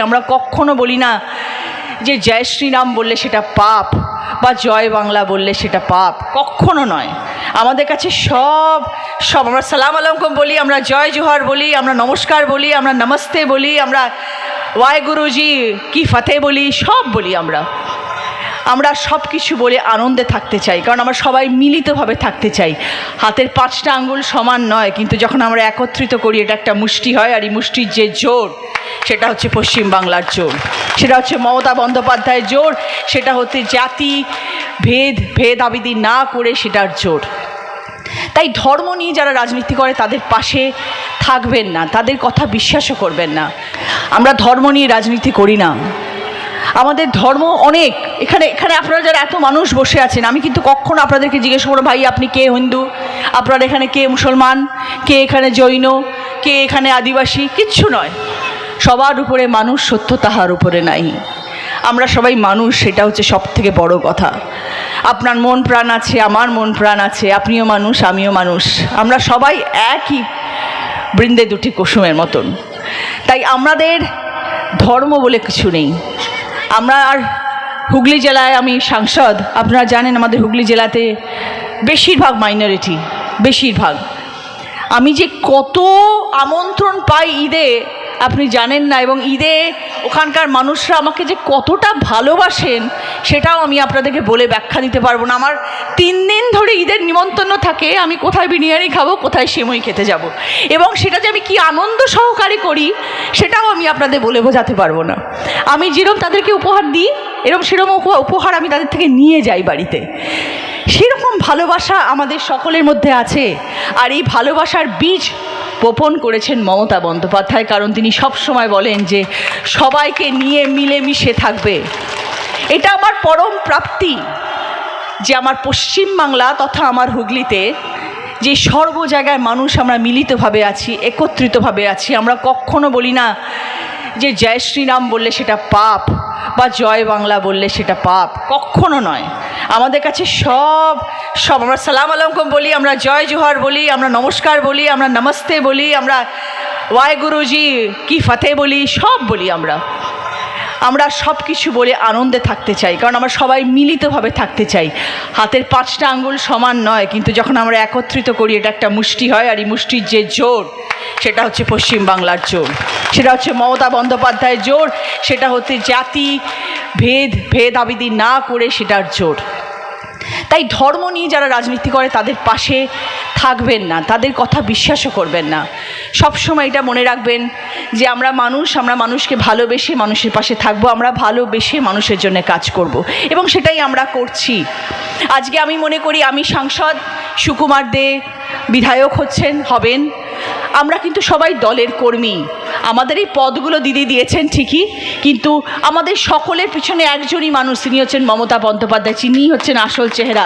আমরা কখনো বলি না যে জয় শ্রীরাম বললে সেটা পাপ বা জয় বাংলা বললে সেটা পাপ, কখনো নয়। আমাদের কাছে সব আমরা সালাম আলাইকুম বলি, আমরা জয় জোহার বলি, আমরা নমস্কার বলি, আমরা নমস্তে বলি, আমরা ওয়াই গুরুজি কি ফতে বলি, সব বলি। আমরা সব কিছু বলে আনন্দে থাকতে চাই, কারণ আমরা সবাই মিলিতভাবে থাকতে চাই। হাতের 5টা আঙ্গুল সমান নয়, কিন্তু যখন আমরা একত্রিত করি এটা একটা মুষ্টি হয়। আর এই মুষ্টির যে জোর, সেটা হচ্ছে পশ্চিম বাংলার জোর, সেটা হচ্ছে মমতা বন্দ্যোপাধ্যায়ের জোর, সেটা হচ্ছে জাতি ভেদাভেদি না করে সেটার জোর। তাই ধর্ম নিয়ে যারা রাজনীতি করে তাদের পাশে থাকবেন না, তাদের কথা বিশ্বাসও করবেন না। আমরা ধর্ম নিয়ে রাজনীতি করি না, আমাদের ধর্ম অনেক। এখানে আপনারা যারা এত মানুষ বসে আছেন, আমি কিন্তু কখনো আপনাদেরকে জিজ্ঞেস করবো ভাই আপনি কে হিন্দু, আপনার এখানে কে মুসলমান, কে এখানে জৈন, কে এখানে আদিবাসী, কিচ্ছু নয়। সবার উপরে মানুষ, সত্য তাহার উপরে নাই। আমরা সবাই মানুষ, সেটা হচ্ছে সব থেকে বড় কথা। আপনার মন প্রাণ আছে, আমার মন প্রাণ আছে, আপনিও মানুষ আমিও মানুষ, আমরা সবাই একই বৃন্দে দুটি কুসুমের মতন। তাই আমাদের ধর্ম বলে কিছু নেই। আমরা আর হুগলি জেলায় আমি সাংসদ, আপনারা জানেন আমাদের হুগলি জেলাতে বেশিরভাগ মাইনরিটি, বেশিরভাগ। আমি যে কত আমন্ত্রণ পাই ঈদে আপনি জানেন না, এবং ঈদে ওখানকার মানুষরা আমাকে যে কতটা ভালোবাসেন সেটাও আমি আপনাদেরকে বলে ব্যাখ্যা দিতে পারবো না। আমার 3 দিন ধরে ঈদের নিমন্ত্রণ থাকে, আমি কোথায় বিরিয়ানি খাবো, কোথায় সেমই খেতে যাব, এবং সেটা যে আমি কি আনন্দ সহকারে করি সেটাও আমি আপনাদের বলে বোঝাতে পারবো না। আমি যেরকম তাদেরকে উপহার দিই, সেরকম উপহার আমি তাদের থেকে নিয়ে যাই বাড়িতে। সেরকম ভালোবাসা আমাদের সকলের মধ্যে আছে। আর এই ভালোবাসার বীজ বপন করেছেন মমতা বন্দ্যোপাধ্যায়, কারণ তিনি সব সময় বলেন যে সবাইকে নিয়ে মিলেমিশে থাকবে। এটা আমার পরম প্রাপ্তি যে আমার পশ্চিম বাংলা তথা আমার হুগলিতে যে সর্ব জায়গায় মানুষ আমরা মিলিতভাবে আছি, একত্রিতভাবে আছি। আমরা কখনো বলি না যে জয় শ্রীরাম বললে সেটা পাপ বা জয় বাংলা বললে সেটা পাপ, কখনো নয়। আমাদের কাছে সব আমরা সালাম আলাইকুম বলি, আমরা জয় জোহার বলি, আমরা নমস্কার বলি, আমরা নমস্তে বলি, আমরা ওয়াই গুরুজি কি ফতে বলি, সব বলি। আমরা সব কিছু বলে আনন্দে থাকতে চাই, কারণ আমরা সবাই মিলিতভাবে থাকতে চাই। হাতের 5টা আঙ্গুল সমান নয়, কিন্তু যখন আমরা একত্রিত করি এটা একটা মুষ্টি হয়। আর এই মুষ্টির যে জোর, সেটা হচ্ছে পশ্চিম বাংলার জোর, সেটা হচ্ছে মমতা বন্দ্যোপাধ্যায়ের জোর, সেটা হচ্ছে জাতি ভেদাভেদি না করে সেটার জোর। তাই ধর্ম নিয়ে যারা রাজনীতি করে তাদের পাশে থাকবেন না, তাদের কথা বিশ্বাসও করবেন না। সব সময় এটা মনে রাখবেন যে আমরা মানুষ, আমরা মানুষকে ভালোবেসে মানুষের পাশে থাকবো, আমরা ভালোবেসে মানুষের জন্য কাজ করব, এবং সেটাই আমরা করছি। আজকে আমি মনে করি আমি সাংসদ, সুকুমার দে বিধায়ক হবেন। আমরা কিন্তু সবাই দলের কর্মী। আমাদের এই পদগুলো দিদি দিয়েছেন ঠিকই, কিন্তু আমাদের সকলের পিছনে একজনই মানুষ, তিনি হচ্ছেন মমতা বন্দ্যোপাধ্যায়। তিনিই হচ্ছেন আসল চেহারা।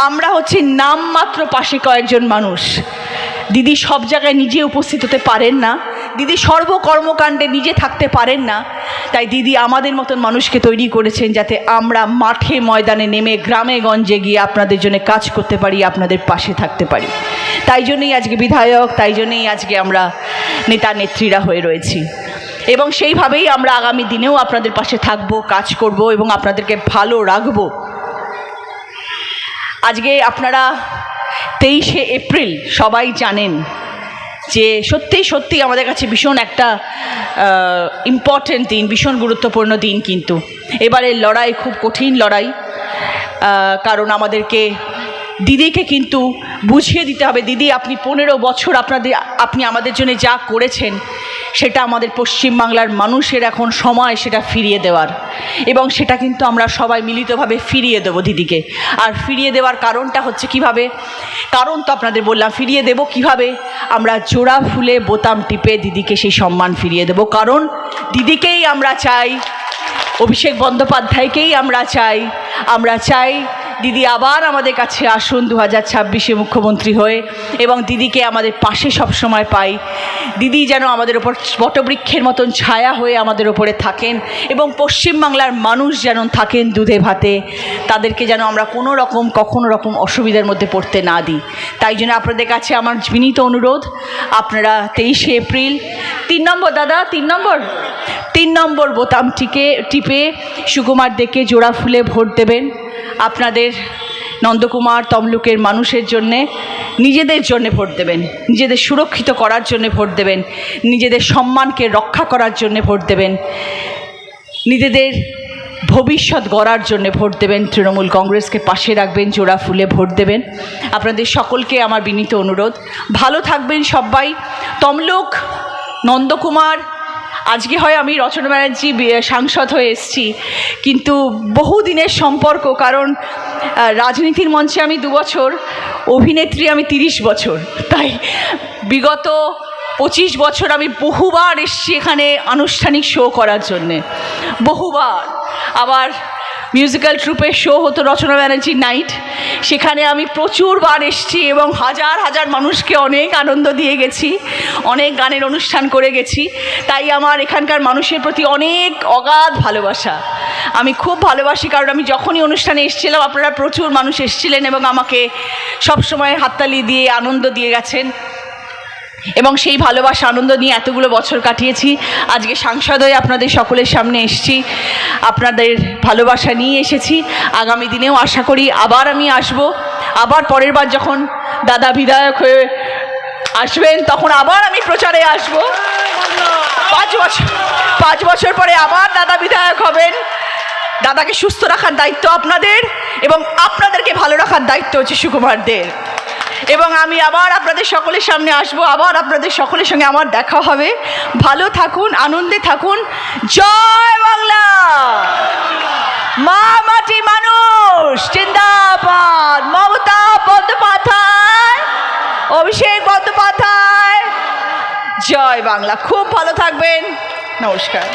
আমরা হচ্ছে নামমাত্র পাশে কয়েকজন মানুষ। দিদি সব জায়গায় নিজে উপস্থিত হতে পারেন না, দিদি সর্বকর্মকাণ্ডে নিজে থাকতে পারেন না। তাই দিদি আমাদের মতন মানুষকে তৈরি করেছেন যাতে আমরা মাঠে ময়দানে নেমে গ্রামে গঞ্জে গিয়ে আপনাদের জন্য কাজ করতে পারি, আপনাদের পাশে থাকতে পারি। তাই জন্যই আজকে বিধায়ক, তাই জন্যই আজকে আমরা নেতা নেত্রীরা হয়ে রয়েছি, এবং সেইভাবেই আমরা আগামী দিনেও আপনাদের পাশে থাকবো, কাজ করব, এবং আপনাদেরকে ভালো রাখবো। আজকে আপনারা 23শে এপ্রিল সবাই জানেন যে সত্যি আমাদের কাছে ভীষণ একটা ইম্পর্টেন্ট দিন, ভীষণ গুরুত্বপূর্ণ দিন। কিন্তু এবারের লড়াই খুব কঠিন লড়াই, কারণ আমাদেরকে দিদিকে কিন্তু বুঝিয়ে দিতে হবে। দিদি, আপনি 15 বছর আপনি আমাদের জন্য যা করেছেন সেটা আমাদের পশ্চিমবাংলার মানুষের এখন সময় সেটা ফিরিয়ে দেওয়ার, এবং সেটা কিন্তু আমরা সবাই মিলিতভাবে ফিরিয়ে দেবো দিদিকে। আর ফিরিয়ে দেওয়ার কারণটা হচ্ছে কিভাবে, কারণ তো আপনাদের বললাম ফিরিয়ে দেব কিভাবে। আমরা জোড়া ফুলে বোতাম টিপে দিদিকে সেই সম্মান ফিরিয়ে দেব, কারণ দিদিকেই আমরা চাই, অভিষেক বন্দ্যোপাধ্যায়কেই আমরা চাই দিদি আবার আমাদের কাছে আসুন 2026-এ মুখ্যমন্ত্রী হয়ে, এবং দিদিকে আমাদের পাশে সবসময় পাই। দিদি যেন আমাদের ওপর বটবৃক্ষের মতন ছায়া হয়ে আমাদের ওপরে থাকেন, এবং পশ্চিমবাংলার মানুষ যেন থাকেন দুধে ভাতে, তাদেরকে যেন আমরা কখনো রকম অসুবিধার মধ্যে পড়তে না দিই। তাই জন্য আপনাদের কাছে আমার বিনীত অনুরোধ, আপনারা 23শে এপ্রিল 3 নম্বর দাদা 3 নম্বর বোতামটিকে টিপে সুকুমার দেকে জোড়া ফুলে ভোট দেবেন। আপনাদের নন্দকুমার তমলুকের মানুষের জন্যে, নিজেদের জন্যে ভোট দেবেন, নিজেদের সুরক্ষিত করার জন্যে ভোট দেবেন, নিজেদের সম্মানকে রক্ষা করার জন্যে ভোট দেবেন, নিজেদের ভবিষ্যৎ গড়ার জন্যে ভোট দেবেন। তৃণমূল কংগ্রেসকে পাশে রাখবেন, জোড়া ফুলে ভোট দেবেন। আপনাদের সকলকে আমার বিনীত অনুরোধ, ভালো থাকবেন সবাই। তমলুক, নন্দকুমার, আজকে হয় আমি রচনা ব্যানার্জি সাংসদ হয়ে এসেছি, কিন্তু বহুদিনের সম্পর্ক, কারণ রাজনীতির মঞ্চে আমি 2 বছর, অভিনেত্রী আমি 30 বছর, তাই বিগত 25 বছর আমি বহুবার এসেছি এখানে আনুষ্ঠানিক শো করার জন্যে, বহুবার। আবার মিউজিক্যাল ট্রুপের শো হতো রচনা ব্যানার্জি নাইট, সেখানে আমি প্রচুরবার এসেছি এবং হাজার হাজার মানুষকে অনেক আনন্দ দিয়ে গেছি, অনেক গানের অনুষ্ঠান করে গেছি। তাই আমার এখানকার মানুষের প্রতি অনেক অগাধ ভালোবাসা, আমি খুব ভালোবাসি। কারণ আমি যখনই অনুষ্ঠানে এসেছিলাম আপনারা প্রচুর মানুষ এসেছিলেন এবং আমাকে সবসময় হাততালি দিয়ে আনন্দ দিয়ে গেছেন, এবং সেই ভালোবাসা আনন্দ নিয়ে এতগুলো বছর কাটিয়েছি। আজকে সাংসদ হয়ে আপনাদের সকলের সামনে এসেছি, আপনাদের ভালোবাসা নিয়ে এসেছি। আগামী দিনেও আশা করি আবার আমি আসব, আবার পরের বার যখন দাদা বিধায়ক হয়ে আসবেন তখন আবার আমি প্রচারে আসব। 5 বছর পরে আবার দাদা বিধায়ক হবেন। দাদাকে সুস্থ রাখার দায়িত্ব আপনাদের, এবং আপনাদেরকে ভালো রাখার দায়িত্ব হচ্ছে সুকুমারদের। এবং আমি আবার আপনাদের সকলের সামনে আসবো, আবার আপনাদের সকলের সঙ্গে আমার দেখা হবে। ভালো থাকুন, আনন্দে থাকুন। জয় বাংলা, মা মাটি মানুষ জিন্দাবাদ। মমতা বন্দ্যোপাধ্যায়, অভিষেক বন্দ্যোপাধ্যায়, জয় বাংলা। খুব ভালো থাকবেন, নমস্কার।